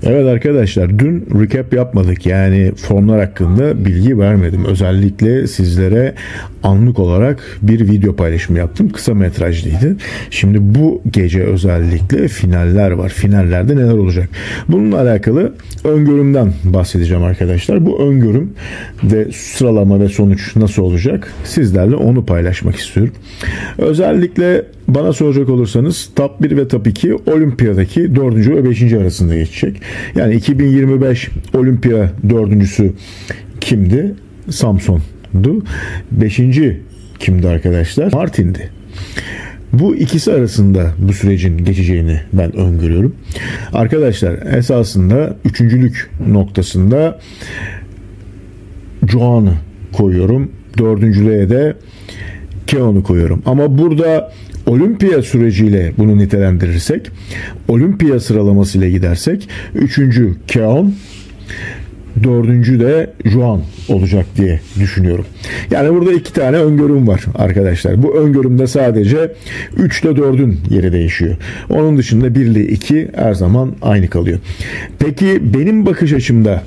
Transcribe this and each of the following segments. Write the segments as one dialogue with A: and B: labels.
A: Evet arkadaşlar, dün recap yapmadık, yani formlar hakkında bilgi vermedim. Özellikle sizlere anlık olarak bir video paylaşımı yaptım. Kısa metrajlıydı. Şimdi bu gece özellikle finaller var. Finallerde neler olacak? Bununla alakalı öngörümden bahsedeceğim arkadaşlar. Bu öngörüm ve sıralama ve sonuç nasıl olacak? Sizlerle onu paylaşmak istiyorum. Özellikle bana soracak olursanız top 1 ve top 2 olimpiyadaki 4. ve 5. arasında geçecek. Yani 2025 olimpiya 4.'sü kimdi? Samson'du. 5. kimdi arkadaşlar? Martin'di. Bu ikisi arasında bu sürecin geçeceğini ben öngörüyorum. Arkadaşlar esasında üçüncülük noktasında Joan'ı koyuyorum. Dördüncülüğe de Keon'u koyuyorum. Ama burada olimpiya süreciyle bunu nitelendirirsek, olimpiya sıralamasıyla gidersek 3. Keon, 4. de Joan olacak diye düşünüyorum. Yani burada 2 tane öngörüm var arkadaşlar. Bu öngörümde sadece 3 ile 4'ün yeri değişiyor. Onun dışında 1 ile 2 her zaman aynı kalıyor. Peki benim bakış açımda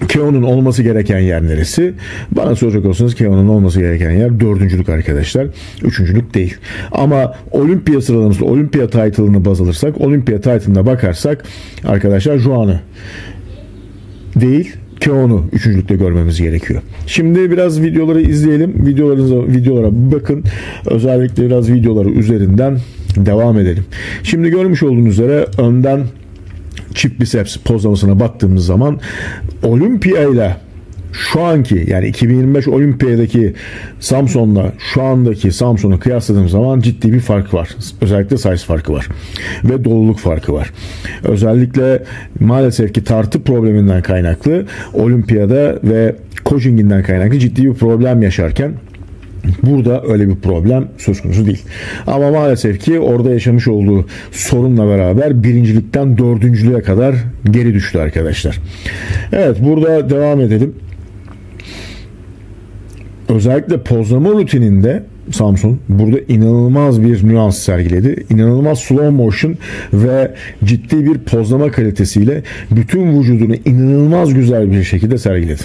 A: Keon'un olması gereken yer neresi? Bana soracak olsanız Keon'un olması gereken yer 4. arkadaşlar. 3. değil. Ama olimpiya sıralamasında olimpiya title'ını baz alırsak, olimpiya title'ına bakarsak arkadaşlar Joan'ı değil Keon'u 3.lükte görmemiz gerekiyor. Şimdi biraz videoları izleyelim. Videolara bakın. Özellikle biraz videoları üzerinden devam edelim. Şimdi görmüş olduğunuz üzere önden çift biceps pozlamasına baktığımız zaman olimpiya ile şu anki, yani 2025 olimpiyadaki Samson'la şu andaki Samson'u kıyasladığım zaman ciddi bir fark var. Özellikle size farkı var. Ve doluluk farkı var. Özellikle maalesef ki tartı probleminden kaynaklı olimpiyada ve coachinginden kaynaklı ciddi bir problem yaşarken burada öyle bir problem söz konusu değil. Ama maalesef ki orada yaşamış olduğu sorunla beraber birincilikten 4.lüğe kadar geri düştü arkadaşlar. Evet, burada devam edelim. Özellikle pozlama rutininde Samsung burada inanılmaz bir nüans sergiledi. İnanılmaz slow motion ve ciddi bir pozlama kalitesiyle bütün vücudunu inanılmaz güzel bir şekilde sergiledi.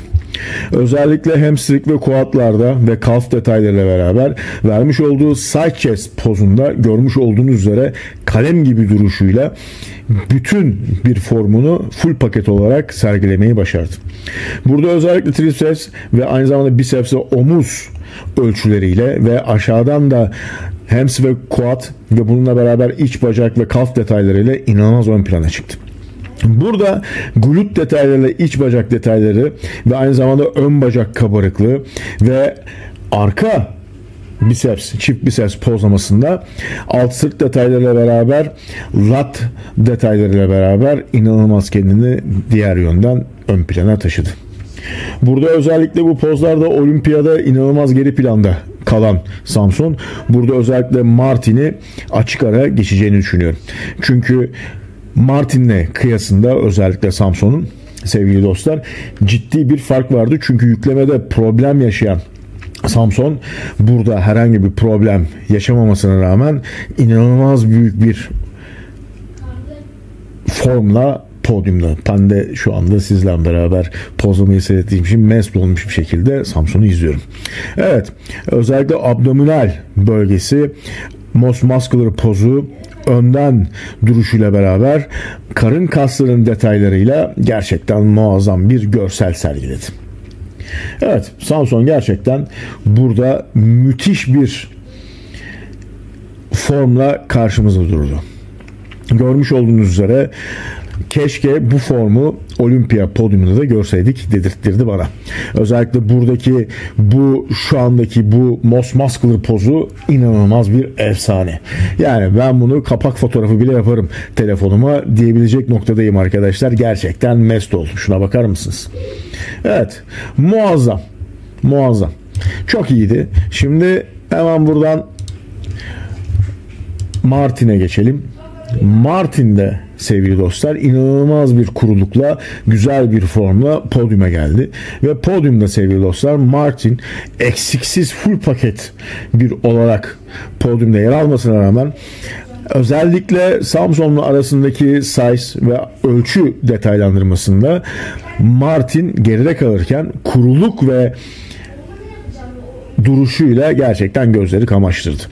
A: Özellikle hamstring ve quadlarda ve kalf detaylarıyla beraber vermiş olduğu side chest pozunda görmüş olduğunuz üzere kalem gibi duruşuyla bütün bir formunu full paket olarak sergilemeyi başardı. Burada özellikle triceps ve aynı zamanda biceps ve omuz ölçüleriyle ve aşağıdan da hamstring ve quad ve bununla beraber iç bacak ve kalf detaylarıyla inanılmaz ön plana çıktı. Burada glut detaylarıyla iç bacak detayları ve aynı zamanda ön bacak kabarıklığı ve arka biceps, çift biceps pozlamasında alt sırt detaylarıyla beraber lat detaylarıyla beraber inanılmaz kendini diğer yönden ön plana taşıdı. Burada özellikle bu pozlarda olimpiyada inanılmaz geri planda kalan Samson burada özellikle Martin'i açık ara geçeceğini düşünüyorum. Çünkü Martin'le kıyasında özellikle Samson'un sevgili dostlar ciddi bir fark vardı. Çünkü yüklemede problem yaşayan Samson burada herhangi bir problem yaşamamasına rağmen inanılmaz büyük bir formla podyumda. Ben de şu anda sizlerle beraber pozlamayı seyrettiğim için mest olmuş bir şekilde Samson'u izliyorum. Evet, özellikle abdominal bölgesi most muscular pozu önden duruşuyla beraber karın kaslarının detaylarıyla gerçekten muazzam bir görsel sergiledi. Evet, Samson gerçekten burada müthiş bir formla karşımızda durdu. Görmüş olduğunuz üzere keşke bu formu olimpiya podyumunda da görseydik dedirttirdi bana. Özellikle buradaki bu şu andaki bu most muscular pozu inanılmaz bir efsane. Yani ben bunu kapak fotoğrafı bile yaparım telefonuma diyebilecek noktadayım arkadaşlar. Gerçekten mest oldum. Şuna bakar mısınız? Evet. Muazzam. Muazzam. Çok iyiydi. Şimdi hemen buradan Martin'e geçelim. Martin'de sevgili dostlar inanılmaz bir kurulukla, güzel bir formla podyuma geldi. Ve podyumda sevgili dostlar Martin eksiksiz full paket bir olarak podyumda yer almasına rağmen Özellikle Samson'la arasındaki size ve ölçü detaylandırmasında Martin geride kalırken kuruluk ve duruşuyla gerçekten gözleri kamaştırdı.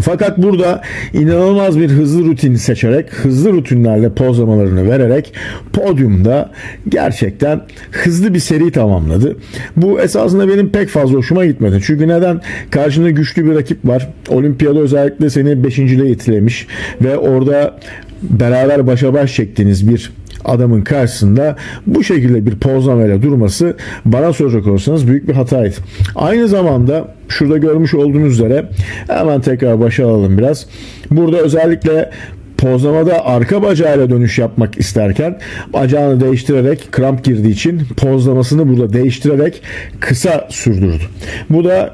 A: Fakat burada inanılmaz bir hızlı rutin seçerek, hızlı rutinlerle pozlamalarını vererek podyumda gerçekten hızlı bir seri tamamladı. Bu esasında benim pek fazla hoşuma gitmedi. Çünkü neden? Karşında güçlü bir rakip var. Olimpiyada özellikle seni 5.'liğe itilemiş ve orada beraber başa baş çektiğiniz bir adamın karşısında bu şekilde bir pozlamayla durması bana soracak olsanız büyük bir hataydı. Aynı zamanda şurada görmüş olduğunuz üzere hemen tekrar başa alalım biraz. Burada özellikle pozlamada arka bacağıyla dönüş yapmak isterken bacağını değiştirerek, kramp girdiği için pozlamasını burada değiştirerek kısa sürdürdü. Bu da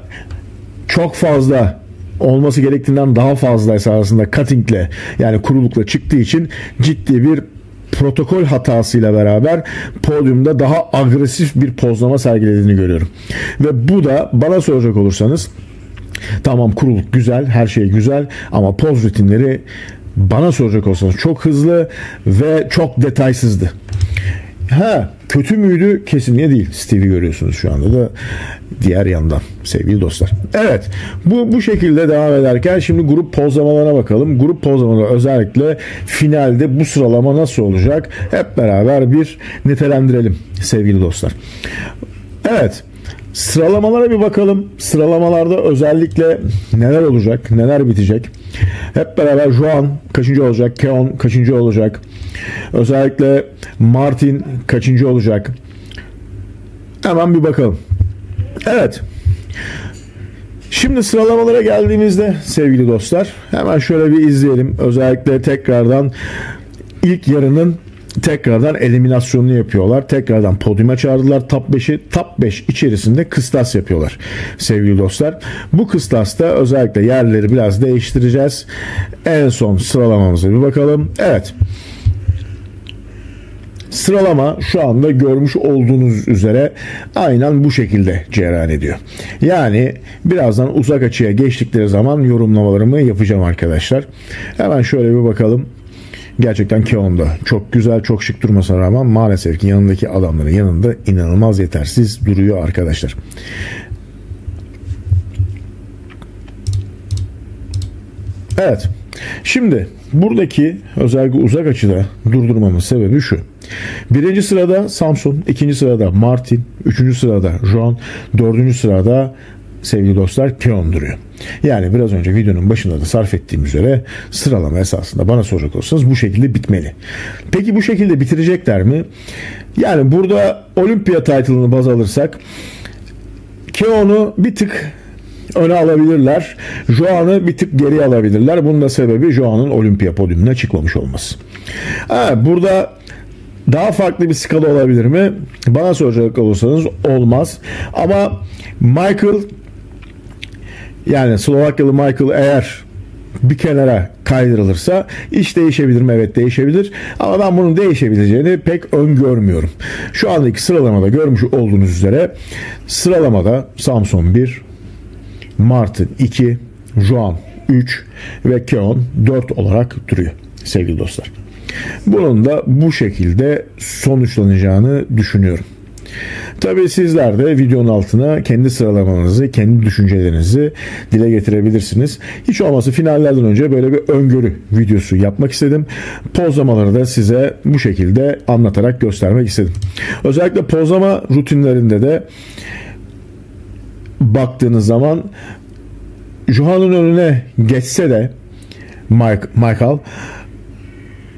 A: çok fazla, olması gerektiğinden daha fazla esasında cuttingle, yani kurulukla çıktığı için ciddi bir protokol hatasıyla beraber podyumda daha agresif bir pozlama sergilediğini görüyorum. Ve bu da bana soracak olursanız, tamam kuruluk güzel, her şey güzel ama poz rutinleri bana soracak olsanız çok hızlı ve çok detaysızdı. Kötü müydü? Kesinlikle değil. Steve'i görüyorsunuz şu anda da diğer yandan sevgili dostlar. Evet, bu şekilde devam ederken şimdi grup pozlamalarına bakalım. Grup pozlamaları özellikle finalde bu sıralama nasıl olacak? Hep beraber bir nitelendirelim sevgili dostlar. Evet, sıralamalara bir bakalım. Sıralamalarda özellikle neler olacak, neler bitecek? Hep beraber Juan kaçıncı olacak? Keon kaçıncı olacak? Özellikle Martin kaçıncı olacak? Hemen bir bakalım. Evet. Şimdi sıralamalara geldiğimizde sevgili dostlar hemen şöyle bir izleyelim. Özellikle tekrardan ilk yarının tekrardan eliminasyonunu yapıyorlar. Tekrardan podyuma çağırdılar top 5'i. Top 5 içerisinde kıstas yapıyorlar sevgili dostlar. Bu kıstasta özellikle yerleri biraz değiştireceğiz. En son sıralamamıza bir bakalım. Evet. Sıralama şu anda görmüş olduğunuz üzere aynen bu şekilde cereyan ediyor. Yani birazdan uzak açıya geçtikleri zaman yorumlamalarımı yapacağım arkadaşlar. Hemen şöyle bir bakalım. Gerçekten Keon'da çok güzel, çok şık durmasına rağmen maalesef ki yanındaki adamların yanında inanılmaz yetersiz duruyor arkadaşlar. Evet. Şimdi buradaki özellikle uzak açıda durdurmamın sebebi şu. Birinci sırada Samson, ikinci sırada Martin, üçüncü sırada Juan, dördüncü sırada sevgili dostlar Keon duruyor. Yani biraz önce videonun başında da sarf ettiğim üzere sıralama esasında bana soracak olsanız bu şekilde bitmeli. Peki bu şekilde bitirecekler mi? Yani burada Olimpiya title'ını baz alırsak Keon'u bir tık öne alabilirler. Juan'ı bir tık geriye alabilirler. Bunun da sebebi Juan'ın Olimpiya podyumuna çıkmamış olması. Burada daha farklı bir skala olabilir mi? Bana soracak olursanız olmaz. Ama Michael, yani Slovakyalı Michael eğer bir kenara kaydırılırsa iş değişebilir mi? Evet, değişebilir. Ama ben bunun değişebileceğini pek öngörmüyorum. Şu andaki sıralamada görmüş olduğunuz üzere sıralamada Samson 1, Martin 2, Juan 3 ve Keon 4 olarak duruyor sevgili dostlar. Bunun da bu şekilde sonuçlanacağını düşünüyorum. Tabii sizler de videonun altına kendi sıralamanızı, kendi düşüncelerinizi dile getirebilirsiniz. Hiç olmazsa finallerden önce böyle bir öngörü videosu yapmak istedim. Pozlamaları da size bu şekilde anlatarak göstermek istedim. Özellikle pozlama rutinlerinde de baktığınız zaman Juan'ın önüne geçse de Michael,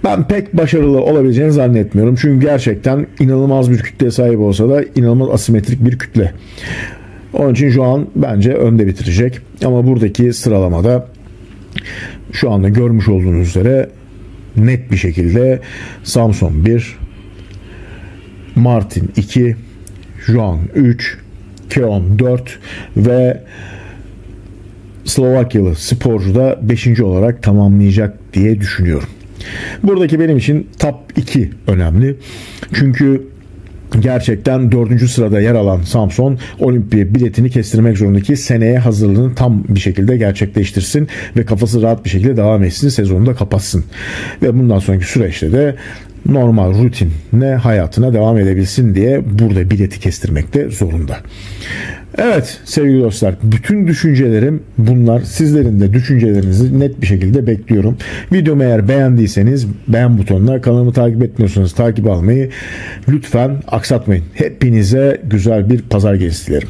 A: ben pek başarılı olabileceğini zannetmiyorum. Çünkü gerçekten inanılmaz bir kütleye sahip olsa da inanılmaz asimetrik bir kütle. Onun için Juan bence önde bitirecek. Ama buradaki sıralamada şu anda görmüş olduğunuz üzere net bir şekilde Samson 1, Martin 2, Juan 3, Keon 4 ve Slovakyalı sporcu da 5. olarak tamamlayacak diye düşünüyorum. Buradaki benim için top 2 önemli. Çünkü gerçekten 4. sırada yer alan Samsun Olimpiya biletini kestirmek zorunda ki seneye hazırlığını tam bir şekilde gerçekleştirsin ve kafası rahat bir şekilde devam etsin, sezonu da kapatsın. Ve bundan sonraki süreçte de normal rutinle hayatına devam edebilsin diye burada bileti kestirmekte zorunda. Evet sevgili dostlar, bütün düşüncelerim bunlar. Sizlerin de düşüncelerinizi net bir şekilde bekliyorum. Videomu eğer beğendiyseniz beğen butonuna, kanalımı takip etmiyorsanız takip almayı lütfen aksatmayın. Hepinize güzel bir pazar gecesi dilerim.